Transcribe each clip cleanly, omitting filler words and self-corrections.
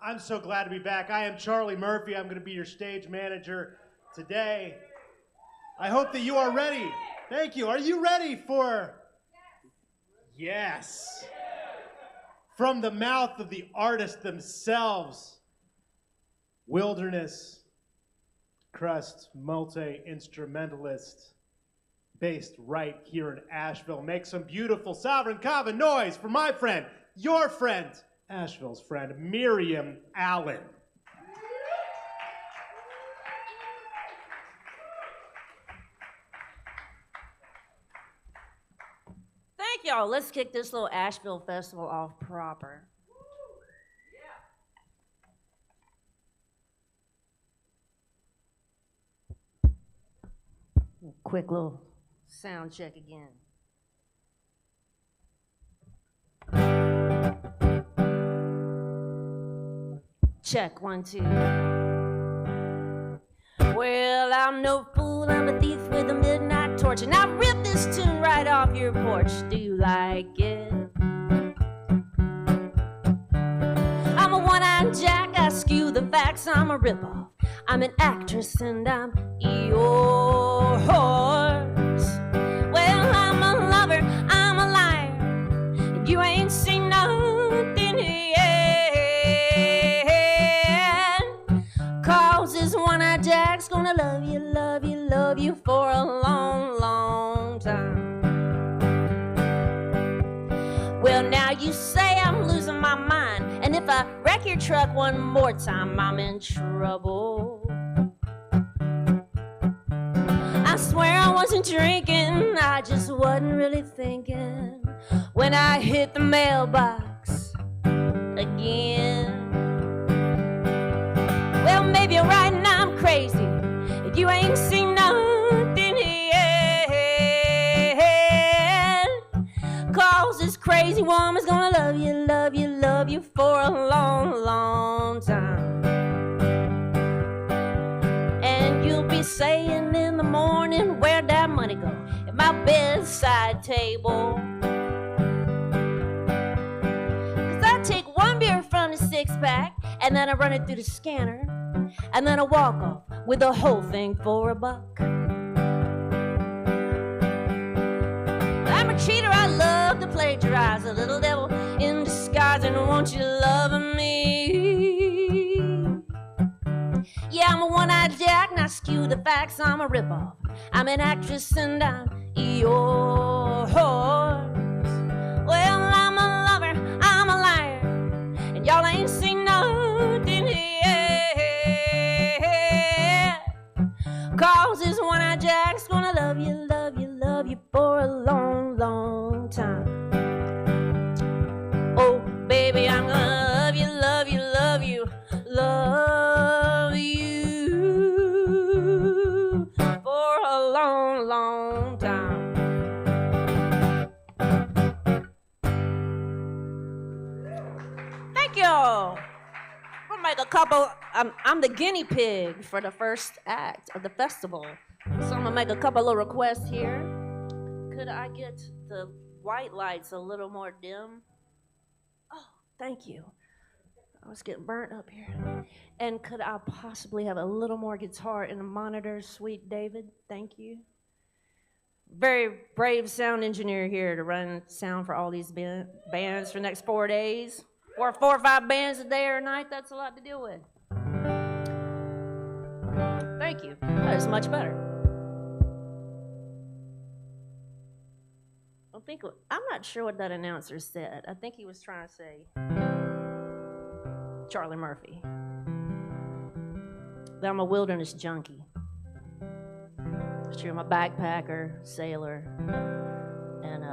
I'm so glad to be back. I am Charlie Murphy. I'm going to be your stage manager today. I hope that you are ready. Thank you. Are you ready for... Yes. From the mouth of the artists themselves, wilderness crust multi-instrumentalist based right here in Asheville. Make some beautiful Sovereign Kava noise for my friend, your friend, Asheville's friend, Miriam Allen. Thank y'all. Let's kick this little Asheville festival off proper. Quick little sound check again. Check, 1, 2. Well, I'm no fool, I'm a thief with a midnight torch, and I ripped this tune right off your porch. Do you like it? I'm a one-eyed jack, I skew the facts, I'm a ripoff. I'm an actress and I'm your horse. Well, I'm a lover, I'm a liar, and you ain't seen nothing yet. Cause this one-eyed jack's gonna love you, love you, love you for a long, long time. Well, now you say I'm losing my mind, and if I wreck your truck one more time, I'm in trouble. I swear I wasn't drinking, I just wasn't really thinking when I hit the mailbox again. Well, maybe you're right and I'm crazy, and you ain't seen nothing yet. Cause this crazy woman's gonna love you, love you, love you for a long, long time. And you'll be saying in the morning, where'd that money go? At my bedside table. Cause I take one beer from the six-pack, and then I run it through the scanner, and then I walk off with the whole thing for $1. I'm a cheater, I love to plagiarize, a little devil in disguise, and won't you love me? Yeah, I'm a one-eyed jack, and I skew the facts, I'm a ripoff. I'm an actress and I'm your horse. Well, I'm a lover, I'm a liar, and y'all ain't seen nothing yet. Cause this one-eyed jack's gonna love you, love you, love you for a long, long time. Oh, baby, I'm gonna love you, love you, love you, love you for a long, long time. Thank y'all. We'll make a couple. I'm the guinea pig for the first act of the festival. So I'm gonna make a couple of requests here. Could I get the white lights a little more dim? Oh, thank you. I was getting burnt up here. And could I possibly have a little more guitar in the monitor, sweet David? Thank you. Very brave sound engineer here to run sound for all these bands for the next 4 days. Or 4 or 5 bands a day or a night, that's a lot to deal with. Thank you. That is much better. I'm not sure what that announcer said. I think he was trying to say Charlie Murphy. That I'm a wilderness junkie. Sure, I'm a backpacker, sailor, and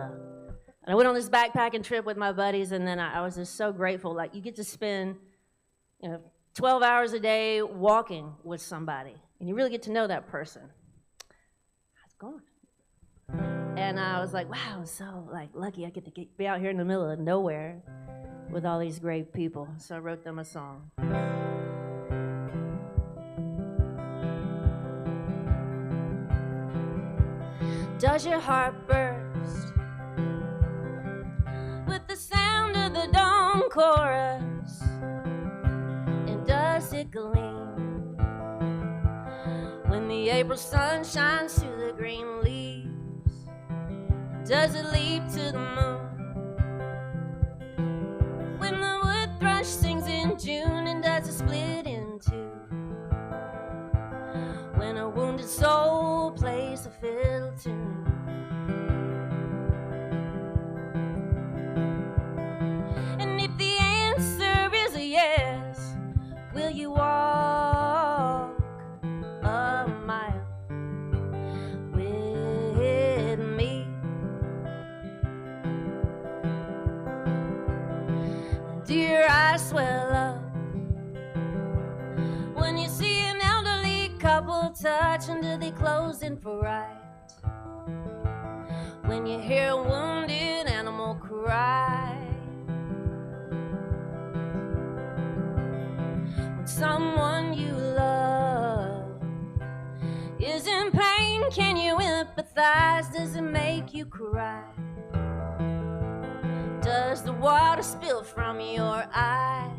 I went on this backpacking trip with my buddies, and then I was just so grateful. Like, you get to spend, 12 hours a day walking with somebody, and you really get to know that person. How's it going? And I was like, wow, I'm so lucky I get to be out here in the middle of nowhere with all these great people. So I wrote them a song. Does your heart burst with the sound of the dawn chorus? gleam. When the April sun shines through the green leaves, does it leap to the moon? When the wood thrush sings in June, and does it split in two? When a wounded soul plays a fiddle tune. And if the answer is a yes, will you walk a mile with me? Do your eyes swell up when you see an elderly couple touch, and do they close in for right? When you hear a wounded animal cry, when someone you love is in pain, can you empathize? Does it make you cry? Does the water spill from your eyes?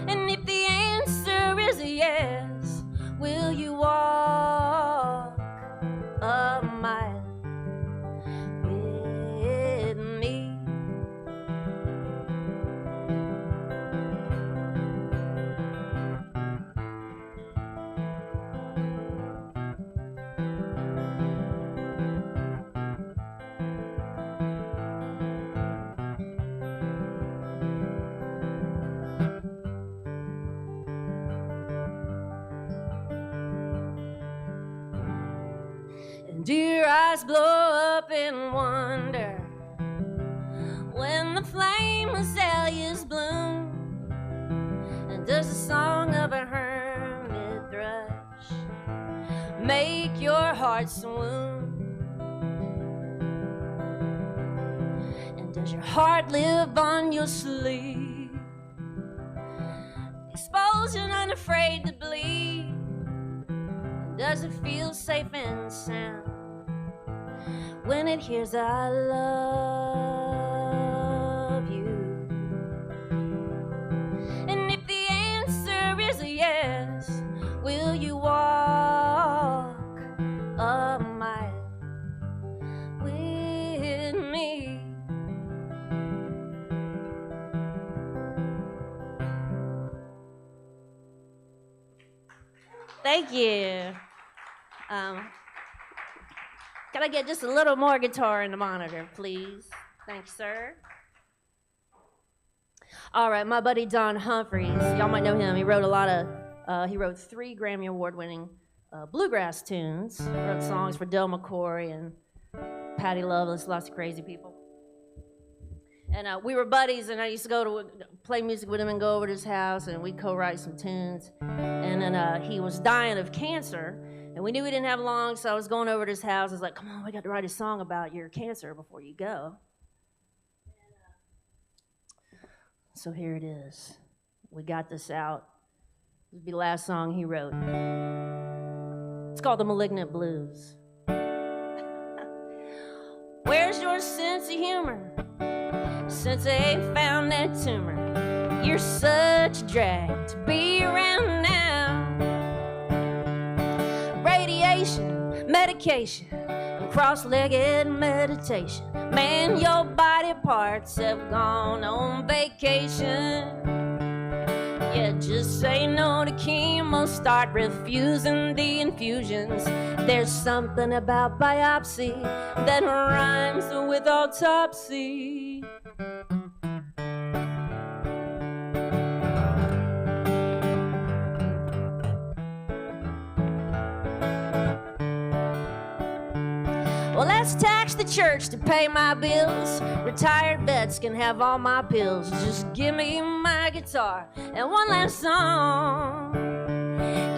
And if the answer is a yes, will you walk a mile with me? Do your eyes blow up in wonder when the flame azaleas bloom? And does the song of a hermit thrush make your heart swoon? And does your heart live on your sleeve, exposed and unafraid to bleed? And does it feel safe and sound when it hears I love you? And if the answer is a yes, will you walk a mile with me? Thank you. Can I get just a little more guitar in the monitor, please? Thanks, sir. All right, my buddy Don Humphreys, y'all might know him. He wrote he wrote 3 Grammy Award-winning bluegrass tunes. He wrote songs for Del McCoy and Patty Loveless, lots of crazy people. And we were buddies, and I used to go to play music with him and go over to his house, and we'd co-write some tunes. And then he was dying of cancer, and we knew we didn't have long, so I was going over to his house. I was like, come on, we got to write a song about your cancer before you go. So here it is. We got this out. This will be the last song he wrote. It's called The Malignant Blues. Where's your sense of humor? Since they found that tumor, you're such a drag to be around now. Radiation, medication, and cross-legged meditation. Man, your body parts have gone on vacation. Yeah, just say no to chemo, start refusing the infusions. There's something about biopsy that rhymes with autopsy. Well, let's tax the church to pay my bills. Retired vets can have all my pills. Just give me my guitar and one last song.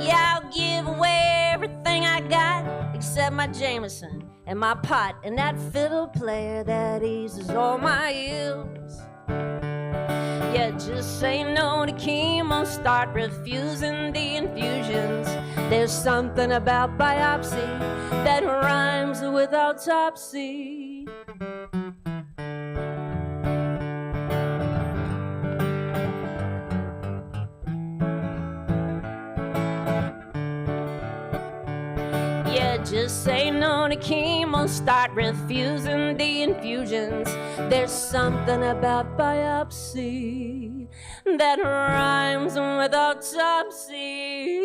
Yeah, I'll give away everything I got except my Jameson and my pot and that fiddle player that eases all my ills. Yeah, just say no to chemo, start refusing the infusions. There's something about biopsy that rhymes with autopsy. just say no to chemo, start refusing the infusions. There's something about biopsy that rhymes with autopsy.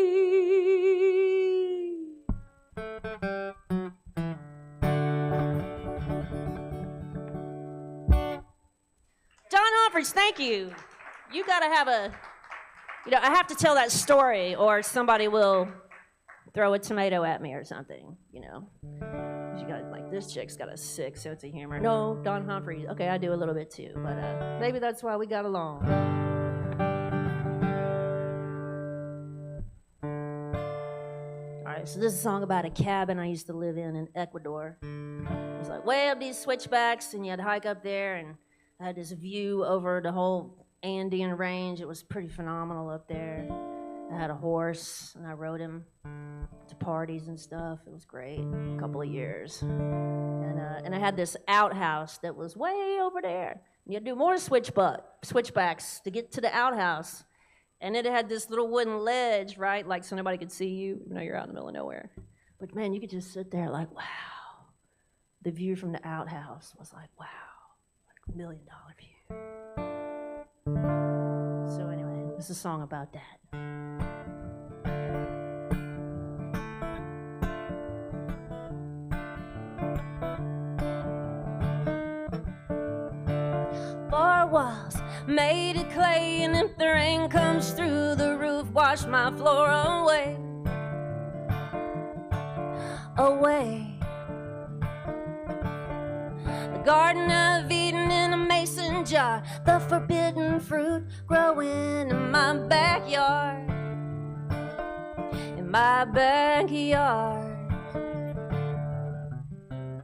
John Humphreys, thank you. You gotta have I have to tell that story or somebody will throw a tomato at me or something, You got, this chick's got a sick sense of humor. No, Don Humphreys, okay, I do a little bit too, but maybe that's why we got along. All right, so this is a song about a cabin I used to live in Ecuador. It was way up these switchbacks, and you had to hike up there, and I had this view over the whole Andean range. It was pretty phenomenal up there. I had a horse, and I rode him to parties and stuff. It was great, a couple of years. And I had this outhouse that was way over there. You had to do more switchbacks to get to the outhouse. And it had this little wooden ledge, right, so nobody could see you, even though you're out in the middle of nowhere. But, man, you could just sit there wow. The view from the outhouse was wow, $1 million view. So anyway, this is a song about that. Four walls made of clay, and if the rain comes through the roof, wash my floor away. The Garden of Eden in a mason jar, the forbidden fruit growing in my backyard.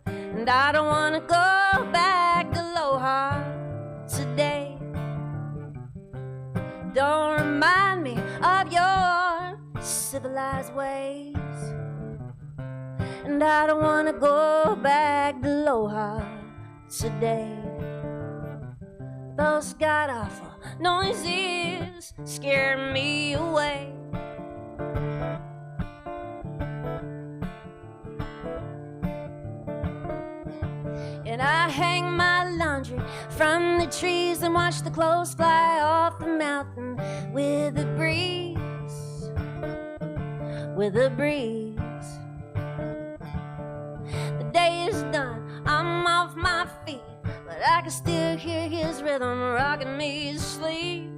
And I don't want to go back to Aloha today. Don't remind me of your civilized ways. And I don't want to go back to Aloha today. Those god-awful noises scare me away. And I hang my laundry from the trees and watch the clothes fly off the mountain with the breeze. The day is done, I'm off my feet, but I can still hear his rhythm rocking me to sleep.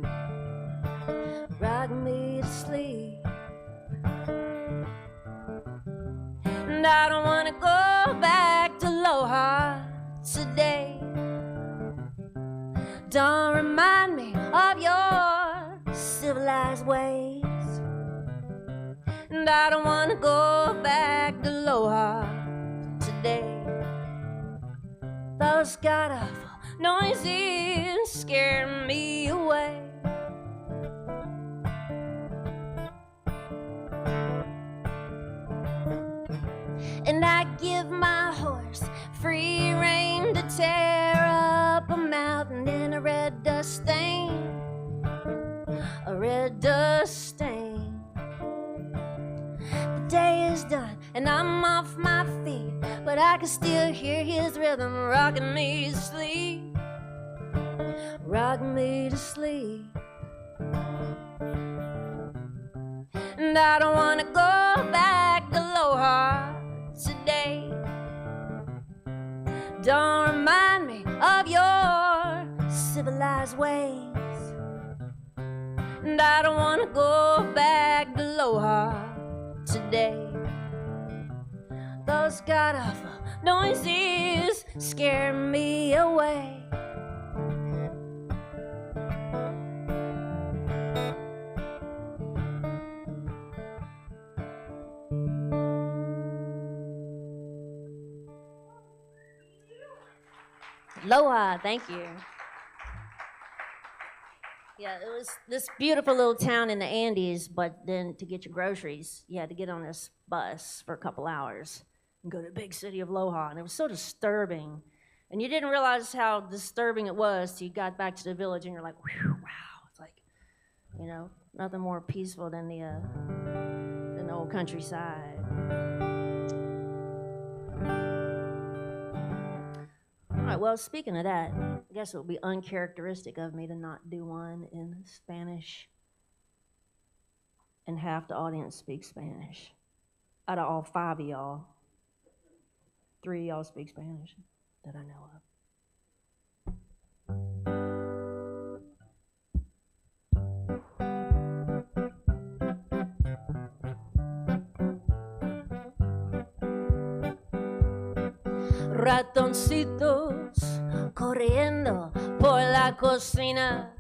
And I don't want to go back to Aloha today. Don't remind me of your civilized ways. And I don't want to go back to Aloha today. Those god-awful noises scare me away. And I give my horse free rein to tear up a mountain in a red dust stain. The day is done and I'm off my feet, but I can still hear his rhythm rocking me to sleep. And I don't want to go back to Aloha today. Don't remind me of your civilized ways. And I don't want to go back to Aloha today. Those god-awful noises scare me away. Aloha, thank you. Yeah, it was this beautiful little town in the Andes, but then to get your groceries, you had to get on this bus for a couple hours and go to the big city of Aloha, and it was so disturbing. And you didn't realize how disturbing it was till you got back to the village, and you're like, wow, it's like, nothing more peaceful than the old countryside. right, well, speaking of that, I guess it would be uncharacteristic of me to not do one in Spanish and half the audience speaks Spanish. Out of all 5 of y'all, 3 of y'all speak Spanish that I know of. Ratoncitos corriendo por la cocina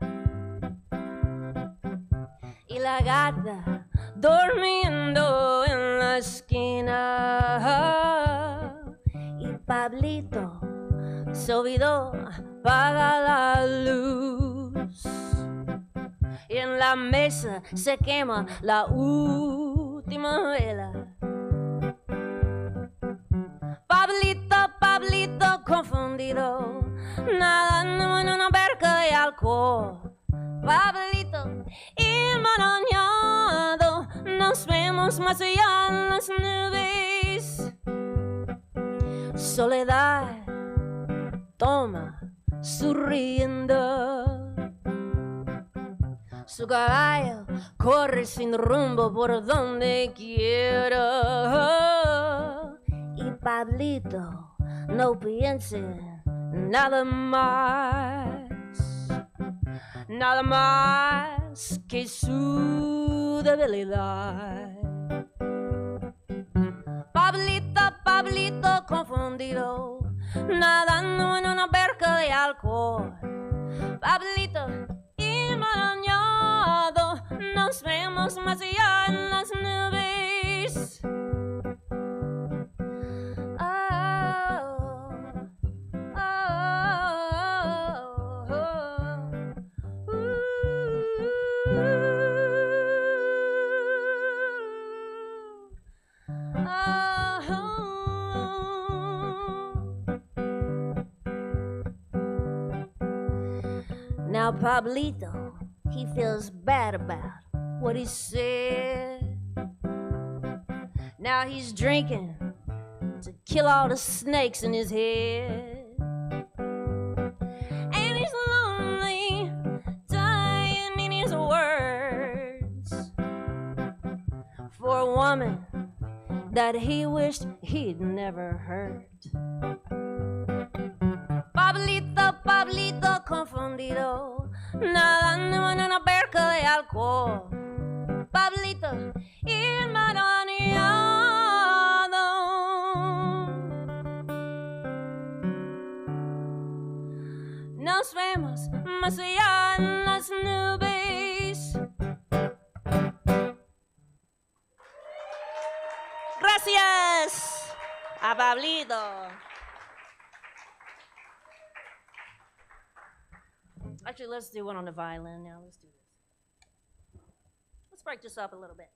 y la gata durmiendo en la esquina y Pablito se olvidó apagar la luz y en la mesa se quema la última vela. Pablito confundido, nadando en una barca de alcohol. Pablito enmarañado, nos vemos más allá en las nubes. Soledad toma su rienda. Su caballo corre sin rumbo por donde quiera. Y Pablito no piense nada más que su debilidad. Pablito confundido, nadando en una barca de alcohol. Pablito enmarañado, nos vemos más allá en las nubes. Now Pablito, he feels bad about what he said. Now he's drinking to kill all the snakes in his head. And he's lonely, dying in his words for a woman that he wished he'd never hurt. Pablito confundido, nadando en una barca de alcohol. Pablito enmarañado. Nos vemos más allá en las nubes. Gracias a Pablito. Actually, let's do one on the violin now. Let's do this. Let's break this up a little bit.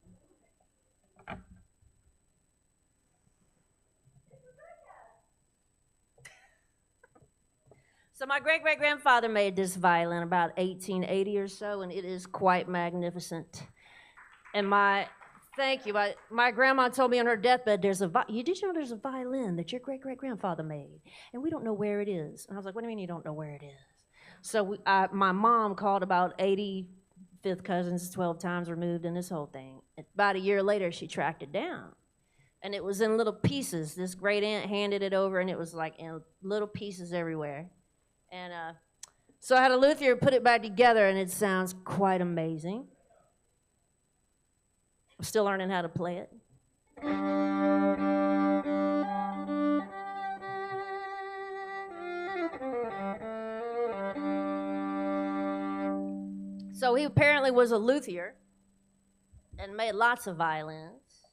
So my great-great-grandfather made this violin about 1880 or so, and it is quite magnificent. And thank you. My grandma told me on her deathbed, did you know there's a violin that your great-great-grandfather made? And we don't know where it is. And I was like, what do you mean you don't know where it is? So my mom called about 85th cousins, 12 times removed, and this whole thing. About a year later, she tracked it down. And it was in little pieces. This great aunt handed it over, and it was like in little pieces everywhere. And so I had a luthier put it back together, and it sounds quite amazing. I'm still learning how to play it. So he apparently was a luthier and made lots of violins.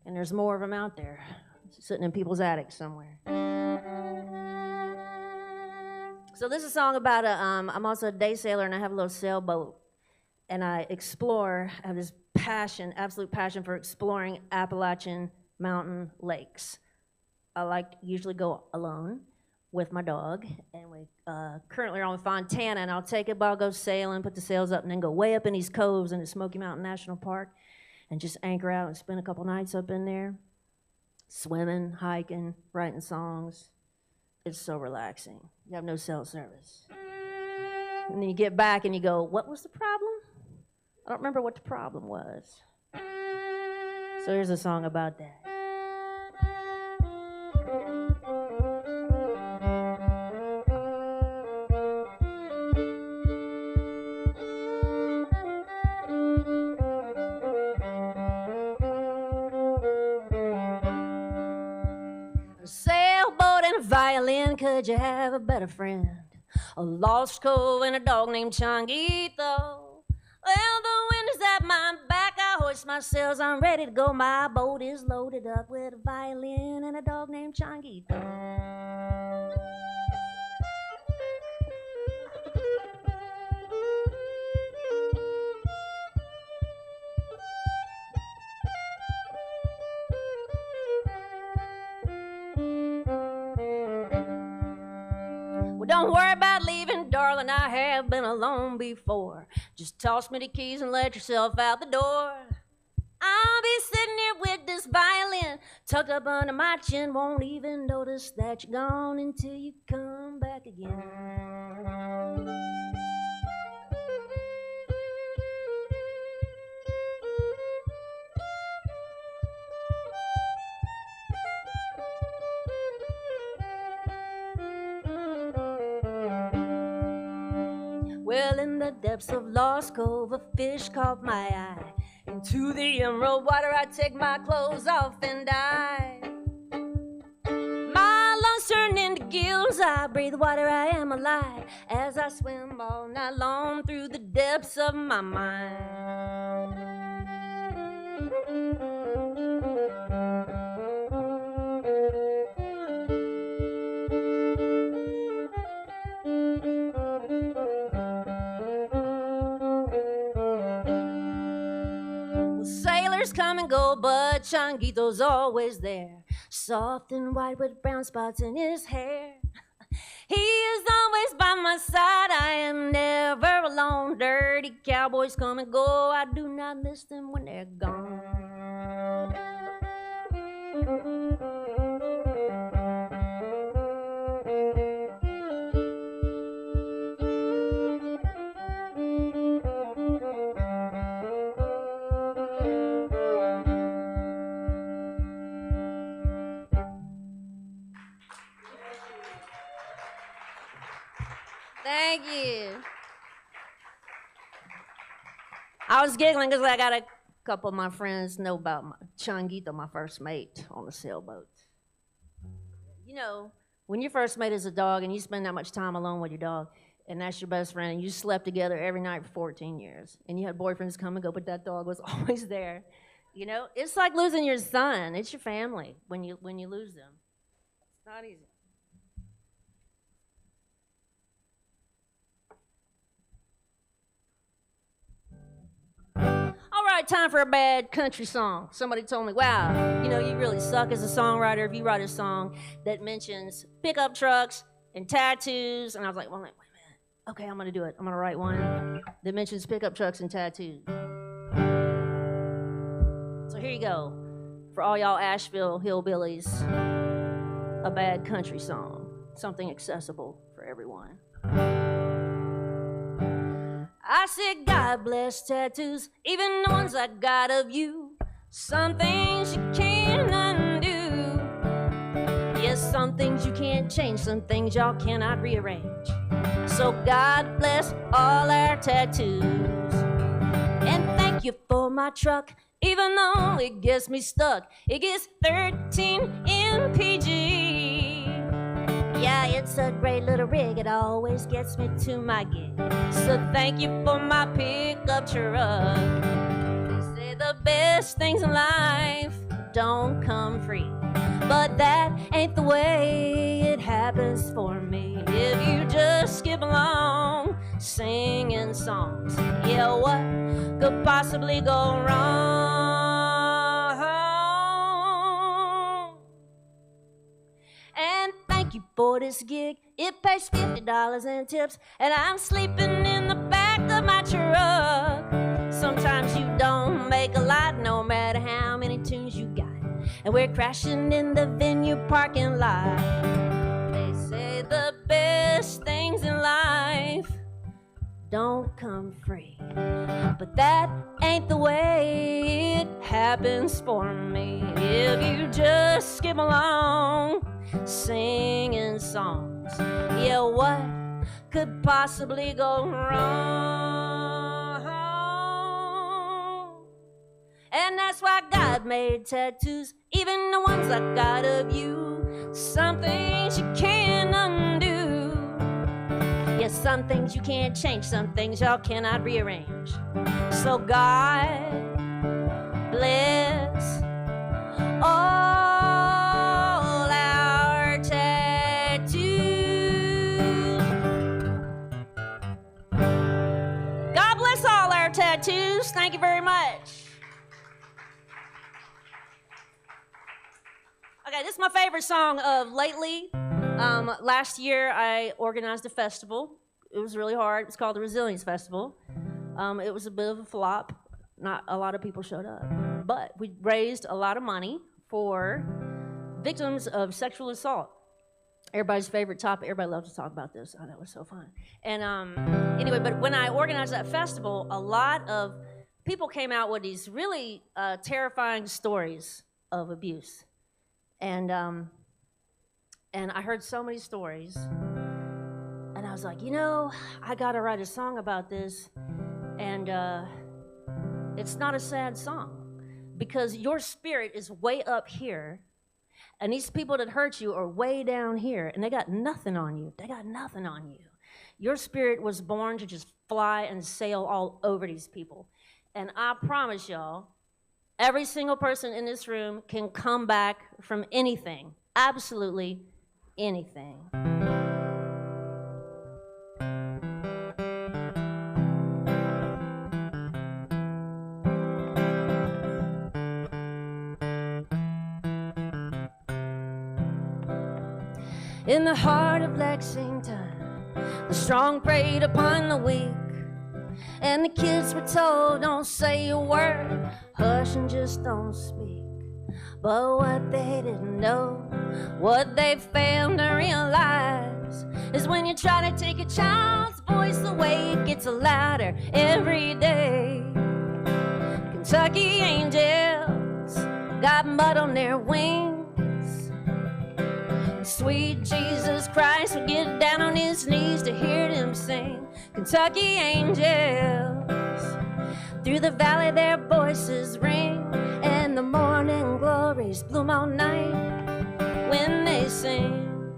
And there's more of them out there, sitting in people's attics somewhere. So this is a song about I'm also a day sailor, and I have a little sailboat. And I have this passion, absolute passion for exploring Appalachian mountain lakes. I usually go alone with my dog, and we currently are on Fontana, and I'll take it, but I'll go sailing, put the sails up, and then go way up in these coves in the Smoky Mountain National Park and just anchor out and spend a couple nights up in there. Swimming, hiking, writing songs. It's so relaxing. You have no cell service. And then you get back and you go, what was the problem? I don't remember what the problem was. So here's a song about that. A sailboat and a violin, could you have a better friend? A lost cove and a dog named Changuito. Well, the wind is at my back, I hoist my sails, I'm ready to go. My boat is loaded up with a violin and a dog named Changuito. Well, don't worry about leaving, darling, I have been alone before. Just toss me the keys and let yourself out the door. I'll be sitting here with this violin tucked up under my chin, won't even notice that you're gone until you come back again. Well, in the depths of Lost Cove, a fish caught my eye. Into the emerald water I take my clothes off and dive. My lungs turn into gills, I breathe water, I am alive. As I swim all night long through the depths of my mind. Come and go, but Changuito's always there, soft and white with brown spots in his hair. He is always by my side, I am never alone. Dirty cowboys come and go, I do not miss them when they're gone. Thank you. I was giggling because I got a couple of my friends know about Changuito, my first mate on the sailboat. You know, when your first mate is a dog and you spend that much time alone with your dog, and that's your best friend, and you slept together every night for 14 years, and you had boyfriends come and go, but that dog was always there. You know, it's like losing your son. It's your family when you lose them. It's not easy. All right, time for a bad country song. Somebody told me, wow, you know, you really suck as a songwriter if you write a song that mentions pickup trucks and tattoos. And I was like, well, wait a minute. Okay, I'm going to do it. I'm going to write one that mentions pickup trucks and tattoos. So here you go. For all y'all Asheville hillbillies, a bad country song. Something accessible for everyone. I said, God bless tattoos, even the ones I got of you. Some things you can't undo. Yes, some things you can't change, some things y'all cannot rearrange. So God bless all our tattoos. And thank you for my truck, even though it gets me stuck. It gets 13 mpg. Yeah, it's a great little rig, it always gets me to my gig. So thank you for my pickup truck. They say the best things in life don't come free, but that ain't the way it happens for me. If you just skip along singing songs, yeah, what could possibly go wrong? And thank you for this gig, it pays $50 in tips, and I'm sleeping in the back of my truck. Sometimes you don't make a lot, no matter how many tunes you got. and we're crashing in the venue parking lot. They say the best things in life don't come free, but that ain't the way it happens for me. If you just skip along singing songs, yeah, what could possibly go wrong? And that's why God made tattoos, even the ones I got of you. Some things you can't undo. Yes, some things you can't change, some things y'all cannot rearrange. So God bless all our tattoos. God bless all our tattoos. Thank you very much. Okay, this is my favorite song of lately. Last year, I organized a festival. It was really hard. It was called the Resilience Festival. It was a bit of a flop. Not a lot of people showed up. But we raised a lot of money for victims of sexual assault. Everybody's favorite topic. Everybody loves to talk about this. Oh, that was so fun. And anyway, but when I organized that festival, a lot of people came out with these really terrifying stories of abuse. And I heard so many stories, and I was like, you know, I gotta write a song about this, and it's not a sad song, because your spirit is way up here, and these people that hurt you are way down here, and they got nothing on you. They got nothing on you. Your spirit was born to just fly and sail all over these people, and I promise y'all, every single person in this room can come back from anything, absolutely anything. In the heart of Lexington, the strong preyed upon the weak, and the kids were told, don't say a word, hush and just don't speak. But what they didn't know, what they failed to realize, is when you try to take a child's voice away, it gets louder every day. Kentucky angels got mud on their wings. Sweet Jesus Christ would get down on his knees to hear them sing. Kentucky angels, through the valley their voices ring, and the morning glories bloom all night when they sing.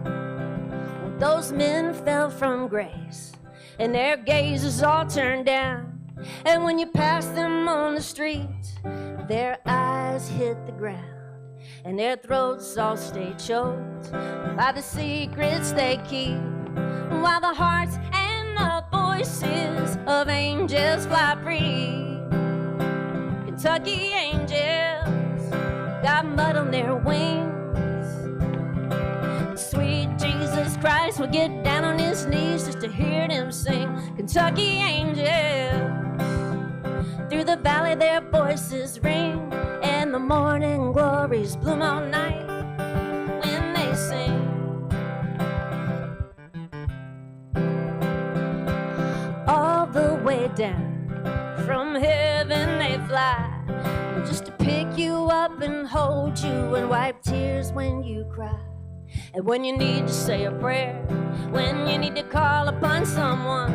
Well, those men fell from grace, and their gazes all turned down, and when you pass them on the street, their eyes hit the ground, and their throats all stay choked by the secrets they keep, while the hearts and the voices of angels fly free. Kentucky angels got mud on their wings. Sweet Jesus Christ will get down on his knees just to hear them sing. Kentucky angels, through the valley their voices ring, and the morning glories bloom all night when they sing. All the way down from heaven they fly, just to pick you up and hold you and wipe tears when you cry. And when you need to say a prayer, when you need to call upon someone,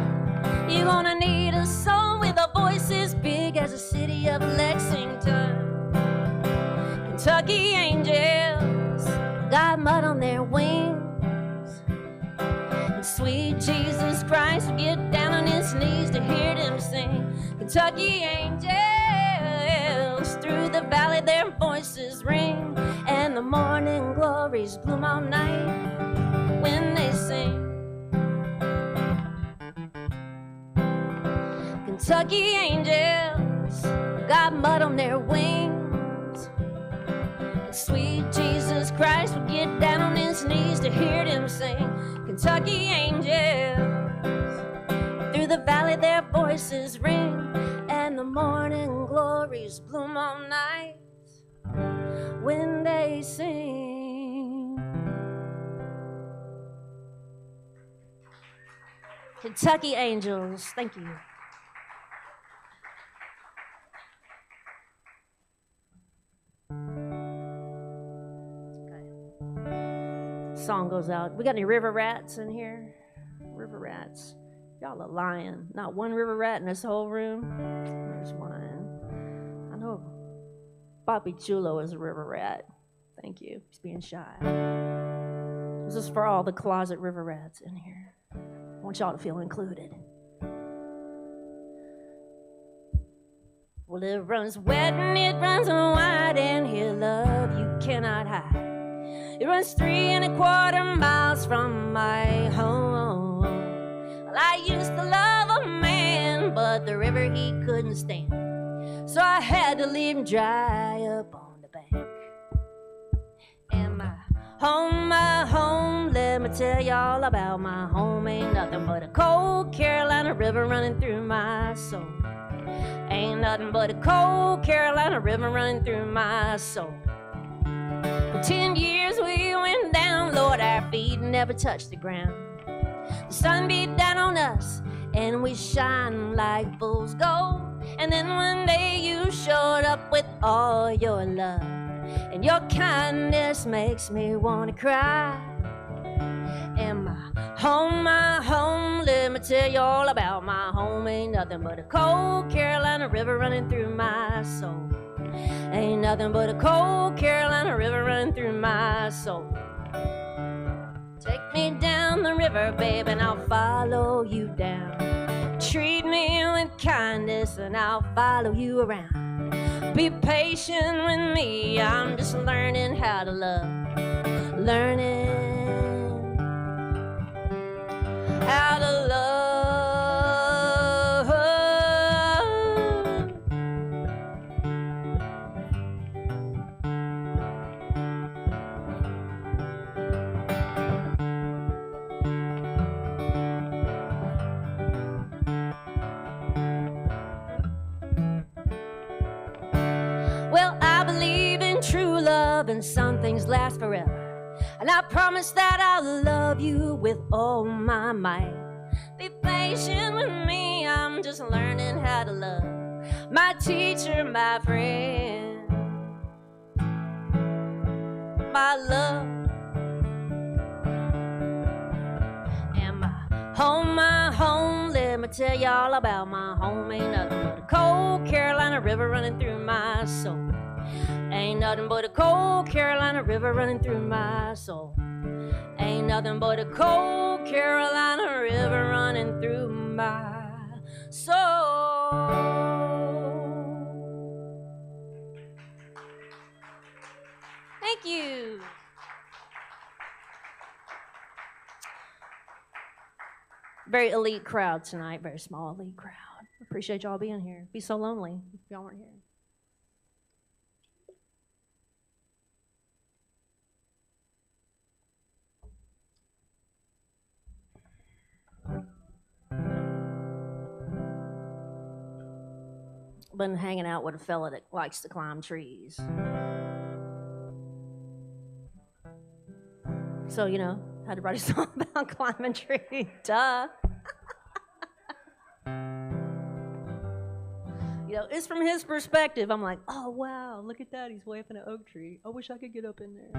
you're gonna need a soul with a voice as big as the city of Lexington. Kentucky angels got mud on their wings, and sweet Jesus Christ will get down on his knees to hear them sing. Kentucky angels, through the valley their voices ring, and the morning glories bloom all night when they sing. Kentucky angels got mud on their wings, and sweet Jesus Christ will get down on his knees to hear them sing. Kentucky angels, through the valley their voices ring, and the the morning glories bloom all night when they sing. Kentucky Angels, thank you. Song goes out. We got any river rats in here? River rats. Y'all are lying. Not one river rat in this whole room. There's one. I know Bobby Chulo is a river rat. Thank you. He's being shy. This is for all the closet river rats in here. I want y'all to feel included. Well, it runs wet and it runs wide, and here love you cannot hide. It runs 3 1/4 miles from my home. Well, I used to love a man, but the river he couldn't stand. So I had to leave him dry up on the bank. And my home, let me tell y'all about my home. Ain't nothing but a cold Carolina river running through my soul. Ain't nothing but a cold Carolina river running through my soul. For 10 years we went down, Lord, our feet never touched the ground. The sun beat down on us, and we shine like fool's gold. And then one day you showed up with all your love, and your kindness makes me wanna cry. And my home, let me tell you all about my home. Ain't nothing but a cold Carolina river running through my soul. Ain't nothing but a cold Carolina river running through my soul. Take me down the river, babe, and I'll follow you down. Treat me with kindness and I'll follow you around. Be patient with me, I'm just learning how to love. Learning how to love. Well, I believe in true love, and some things last forever. And I promise that I'll love you with all my might. Be patient with me, I'm just learning how to love. My teacher, my friend, my love. And my home, let me tell y'all about my home. Ain't nothing but a cold Carolina river running through my soul. Ain't nothing but a cold Carolina river running through my soul. Ain't nothing but a cold Carolina river running through my soul. Thank you. Very elite crowd tonight, very small elite crowd. Appreciate y'all being here. Be so lonely if y'all weren't here. Been hanging out with a fella that likes to climb trees. So, you know, had to write a song about climbing trees. Duh. You know, it's from his perspective. I'm like, oh, wow, look at that. He's way up in an oak tree. I wish I could get up in there.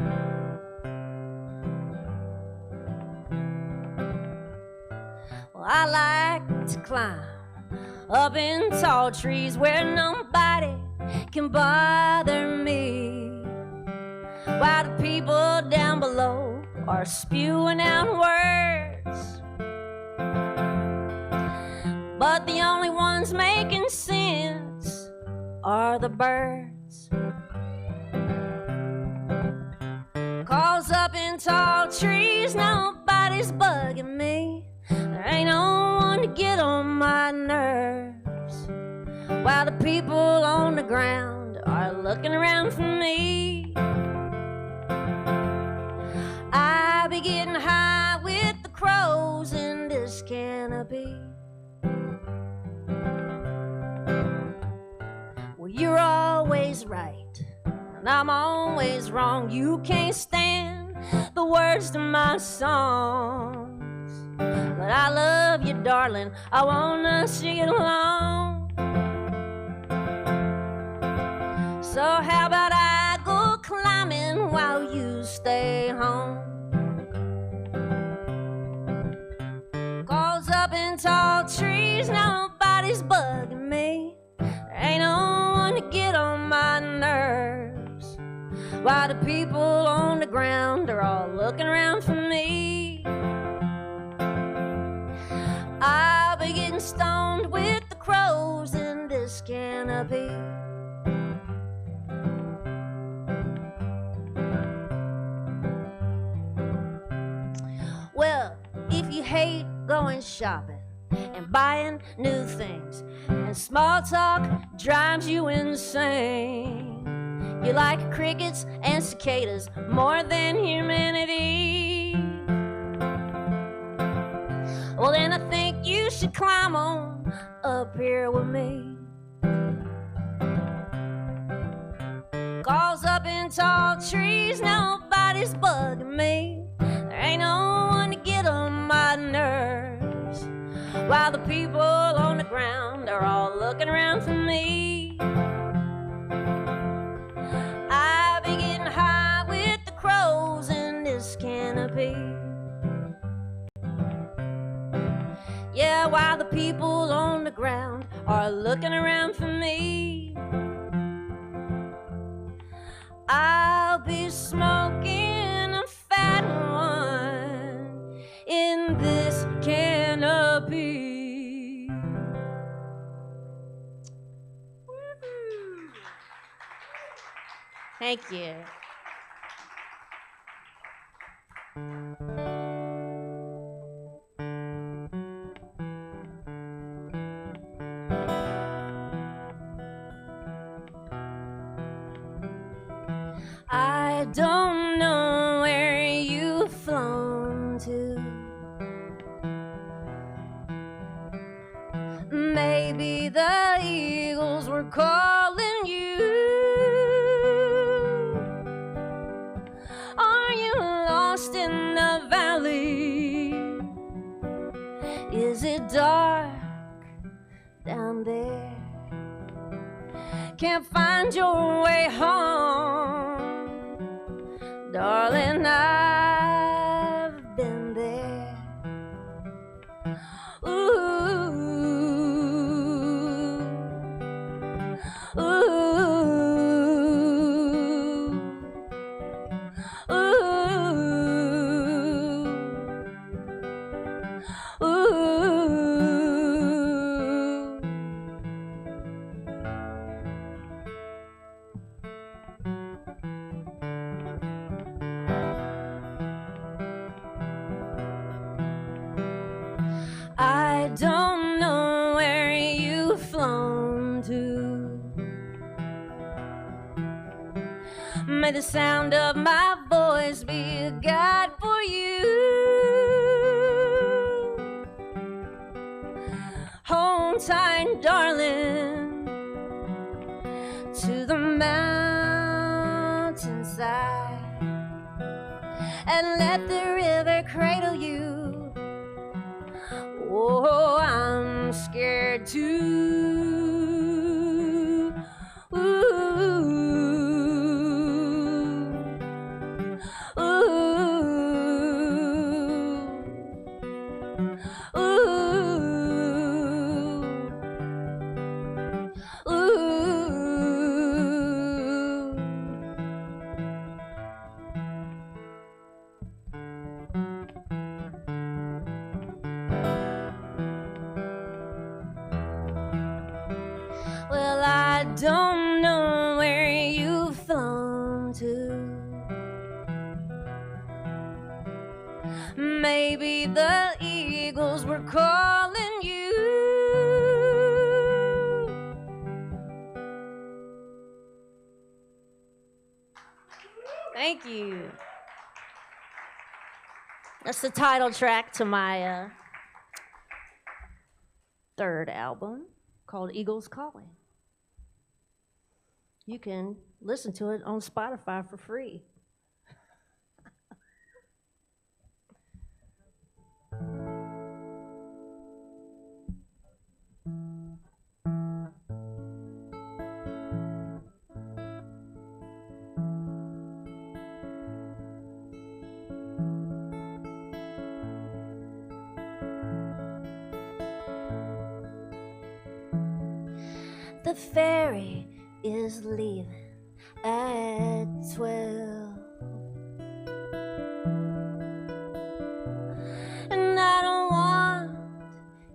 Well, I like to climb up in tall trees where nobody can bother me, while the people down below are spewing out words, but the only ones making sense are the birds. 'Cause up in tall trees nobody's bugging me. There ain't no one to get on my nerves, while the people on the ground are looking around for me. I be getting high with the crows in this canopy. always right, and I'm always wrong. You can't stand the words to my songs, but I love you, darling. I wanna sing it along. So how about I go climbing while you stay home? 'Cause up in tall trees, nobody's bugging me. There ain't no one to get on my nerves, while the people on the ground are all looking around for me. I'll be getting stoned with the crows in this canopy. Well, if you hate going shopping and buying new things, and small talk drives you insane, you like crickets and cicadas more than humanity, well then I think you should climb on up here with me. 'Cause up in tall trees, nobody's bugging me. There ain't no one to get on my nerves, while the people on the ground are all looking around for me. I be getting high with the crows in this canopy. Yeah, while the people on the ground are looking around for me. I'll be smoking a fat one in this canopy. Woo-hoo. Thank you. I don't know where you've flown to. Maybe the eagles were calling you. Are you lost in the valley? Is it dark down there? Can't find your way home? Darling, I've been there. Ooh, ooh, ooh, ooh. I don't know where you've flown to. May the sound of my voice be a guide for you. Hold tight, darling, to the mountainside, and let the river cradle you. Oh, I'm scared too. Ooh, ooh, ooh, ooh. Well, I don't know where you've flown to. Maybe the eagles were calling you. Thank you. That's the title track to my third album called Eagles Calling. You can listen to it on Spotify for free. The ferry is leaving at 12, and I don't want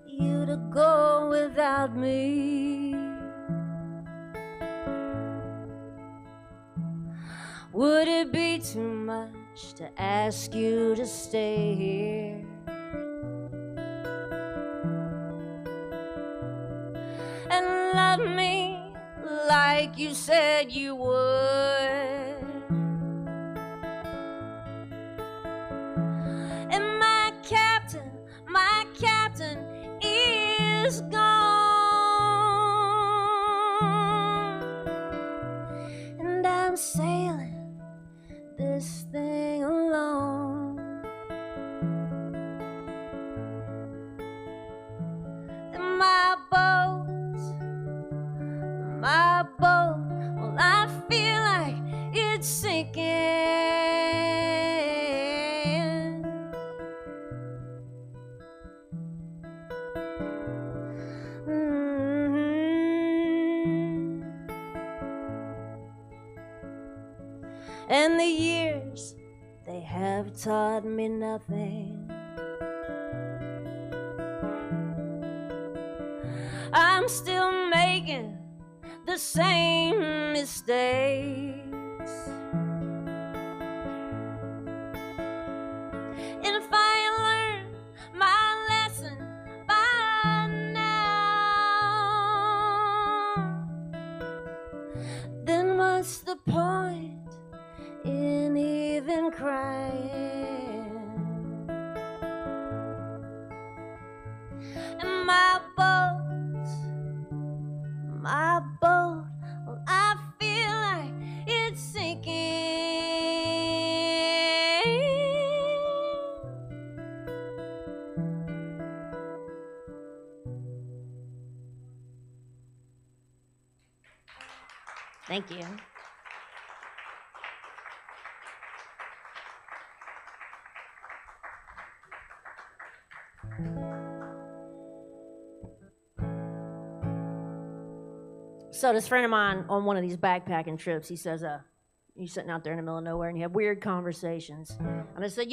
you to go without me. Would it be too much to ask you to stay here? And love me like you said you would. And my captain is gone. And I'm sailing this thing alone. And my boat, well, I feel like it's sinking. And the years, they have taught me nothing. I'm still making the same mistakes. And if I learn my lesson by now, then what's the point in even crying? And my boat, well, I feel like it's sinking. Thank you. So this friend of mine on one of these backpacking trips, he says, you're sitting out there in the middle of nowhere and you have weird conversations. And I said,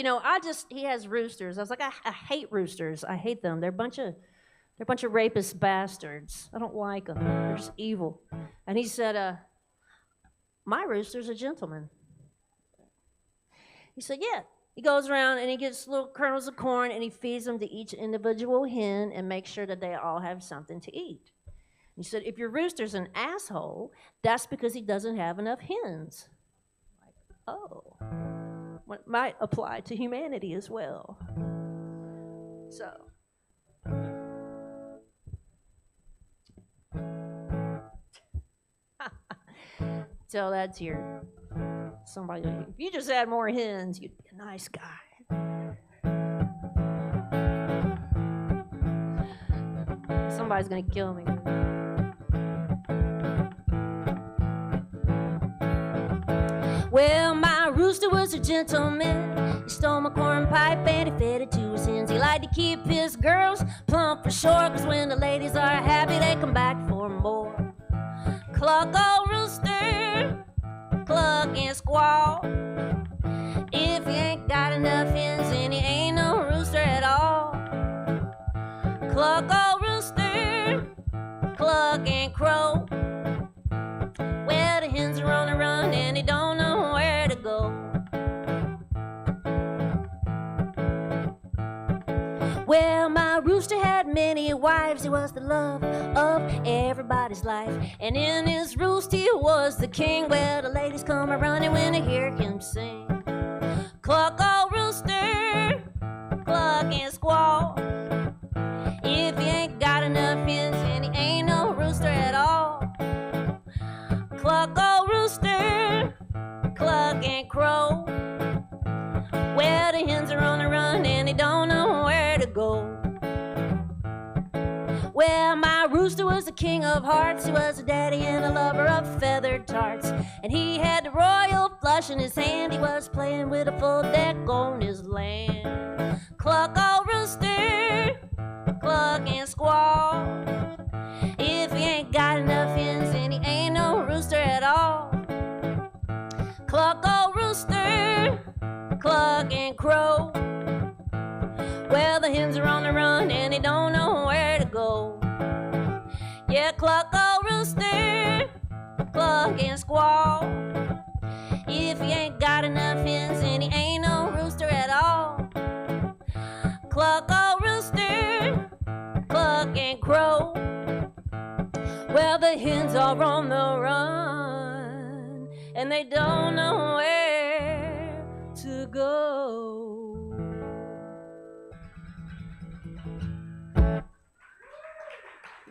he has roosters. I was like, I hate roosters. I hate them. They're a bunch of rapist bastards. I don't like them. They're just evil. And he said, my rooster's a gentleman. He said, yeah. He goes around and he gets little kernels of corn and he feeds them to each individual hen and makes sure that they all have something to eat. He said, if your rooster's an asshole, that's because he doesn't have enough hens. Like, oh, well, it might apply to humanity as well. So. Tell that to your somebody. If you just had more hens, you'd be a nice guy. Somebody's gonna kill me. Well, my rooster was a gentleman. He stole my corn pipe and he fed it to his hens. He liked to keep his girls plump for sure, 'cause when the ladies are happy, they come back for more. Cluck, old rooster, cluck and squall. If you ain't got enough hens, then you ain't no rooster at all. Cluck, old rooster, cluck and crow. Well, the hens are on the run and they don't know where to go. Well, my rooster had many wives. He was the love of everybody's life. And in his roost he was the king. Well, the ladies come a-running when they hear him sing. Cluck, old rooster, cluck and squall. If you ain't got enough hens, then he ain't no rooster at all. Cluck, old rooster was the king of hearts. He was a daddy and a lover of feathered tarts. And he had the royal flush in his hand. He was playing with a full deck on his land. Cluck, old rooster, cluck and squawk. If he ain't got enough hens, then he ain't no rooster at all. Cluck, old rooster, cluck and crow. Well, the hens are on the run and they don't know where to go. Yeah, cluck, old rooster, cluck and squawk. If he ain't got enough hens, then he ain't no rooster at all. Cluck, old rooster, cluck and crow. Well, the hens are on the run and they don't know where to go.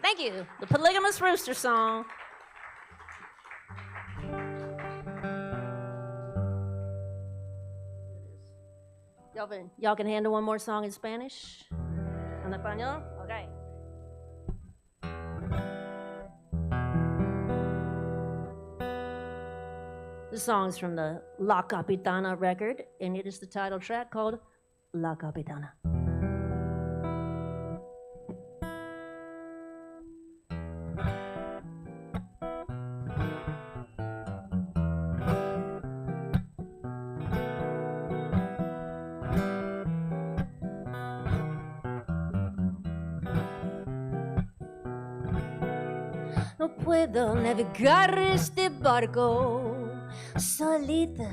Thank you. The Polygamous Rooster Song. Y'all can handle one more song in Spanish? ¿En español? Okay. This song is from the La Capitana record, and it is the title track called La Capitana. No puedo navegar este barco solita,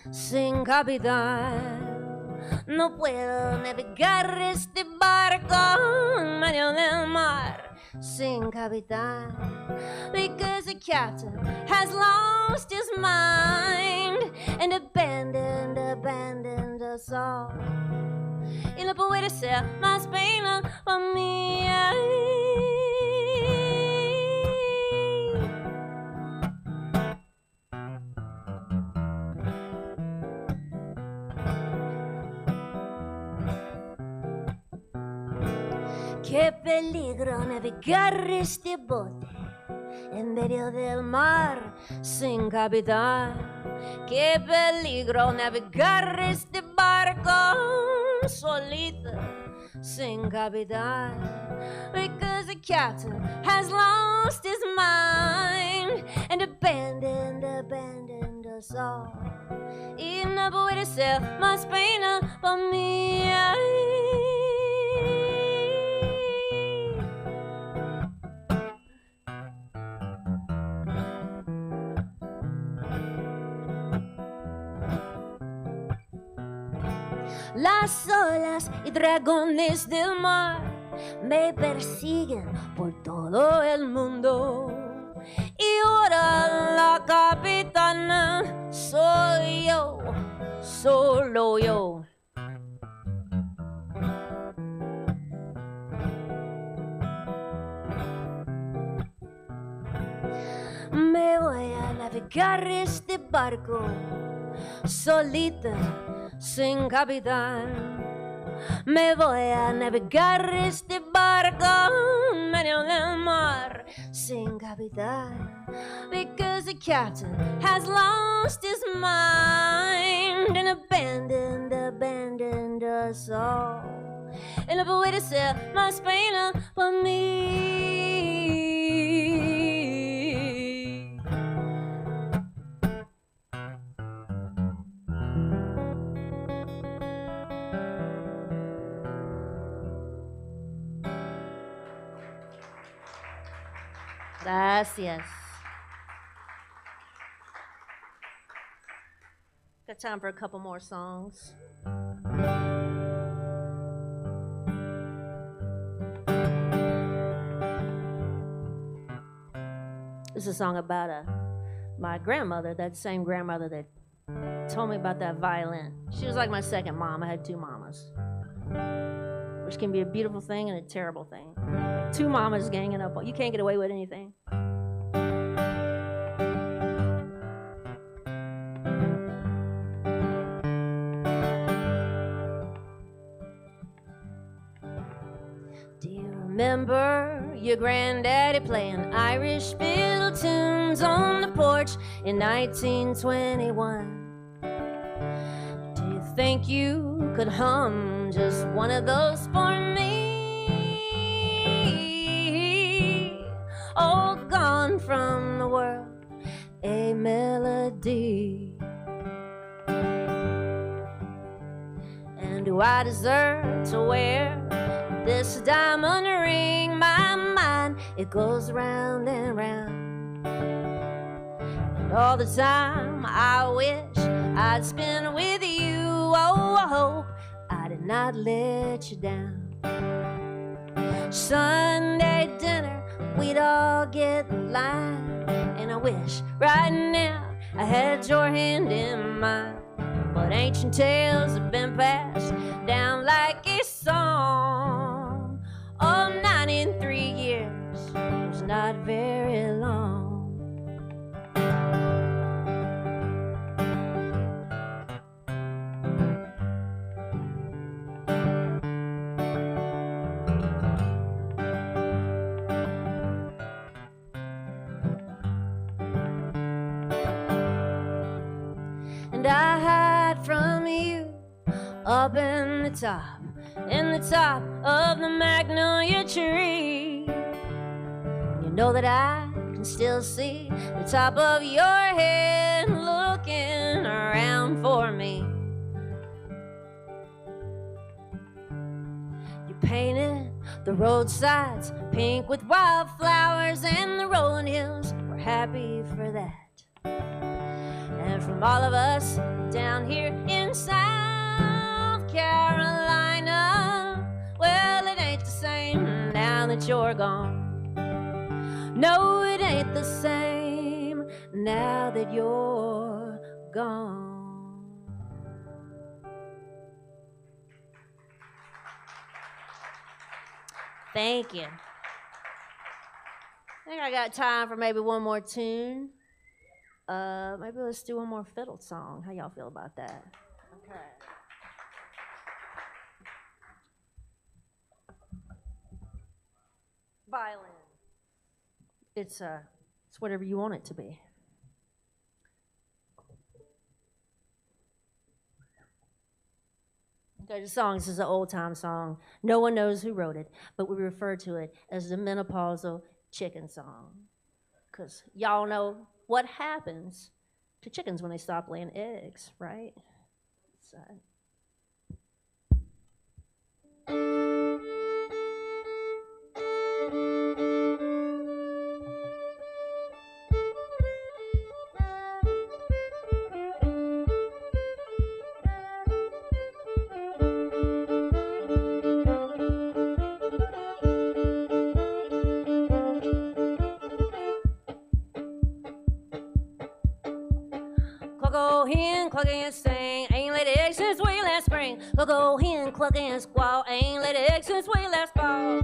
sin capitán. No puedo navegar este barco en medio del mar sin capitán. Because the captain has lost his mind and abandoned us all. Y no puede ser más pena para mí. Qué peligro navegar este bote en medio del mar sin capitán. Qué peligro navegar este barco solito sin capitán. Because the captain has lost his mind and abandoned us all. Y no puede ser más pena para mí. Las olas y dragones del mar me persiguen por todo el mundo. Y ahora la capitana soy yo, solo yo. Me voy a navegar este barco solita, sin capitán. Me voy a navegar este barco en medio del mar sin capitán. Because the captain has lost his mind and abandoned us all. Y no puede ser más pena para mí. Gracias. Got time for a couple more songs. This is a song about my grandmother, that same grandmother that told me about that violin. She was like my second mom. I had two mamas, which can be a beautiful thing and a terrible thing. Two mamas ganging up. You can't get away with anything. Do you remember your granddaddy playing Irish fiddle tunes on the porch in 1921. Do you think you could hum just one of those for me? Oh, gone from the world, a melody. And do I deserve to wear this diamond ring? My mind, it goes round and round. And all the time I wish I'd spend with you. Oh, I hope I did not let you down. Sunday dinner, we'd all get in line. And I wish right now I had your hand in mine. But ancient tales have been passed down like a song. Oh, 93 years was not very long. And I hide from you up in the top of the magnolia tree. You know that I can still see the top of your head looking around for me. You painted the roadsides pink with wildflowers, and the rolling hills were happy for that. And from all of us down here in South Carolina, well, it ain't the same now that you're gone. No, it ain't the same now that you're gone. Thank you. I think I got time for maybe one more tune. Maybe let's do one more fiddle song. How y'all feel about that? Okay. Violin. It's whatever you want it to be. Okay, the song, this is an old time song. No one knows who wrote it, but we refer to it as the menopausal chicken song. Because y'all know what happens to chickens when they stop laying eggs, right? So. Cluck-o hen, cluck and sing, ain't laid eggs since way last spring. Cluck-o hen, cluck and squall, ain't laid eggs since way last fall.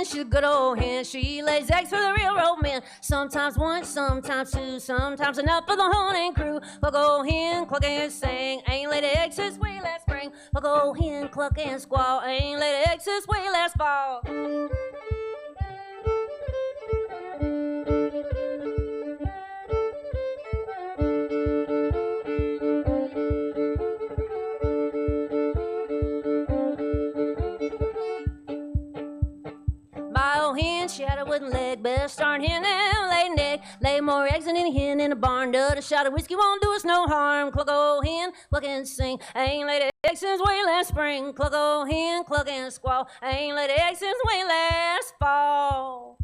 She's a good old hen. She lays eggs for the railroad men. Sometimes one, sometimes two, sometimes enough for the hunting crew. Cluck old hen, cluck and sing, ain't laid eggs since way last spring. Cluck old hen, cluck and squall, ain't laid eggs since way last fall. She had a wooden leg, best darn hen and laid an egg. Lay more eggs than any hen in a barn. Dud, a shot of whiskey won't do us no harm. Cluck old hen, cluck and sing, ain't laid eggs since way last spring. Cluck old hen, cluck and squall, ain't laid eggs since way last fall.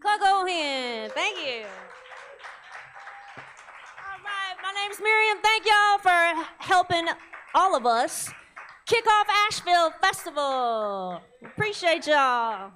Cluck old hen, thank you. all of us kick off Asheville Festival. Appreciate y'all.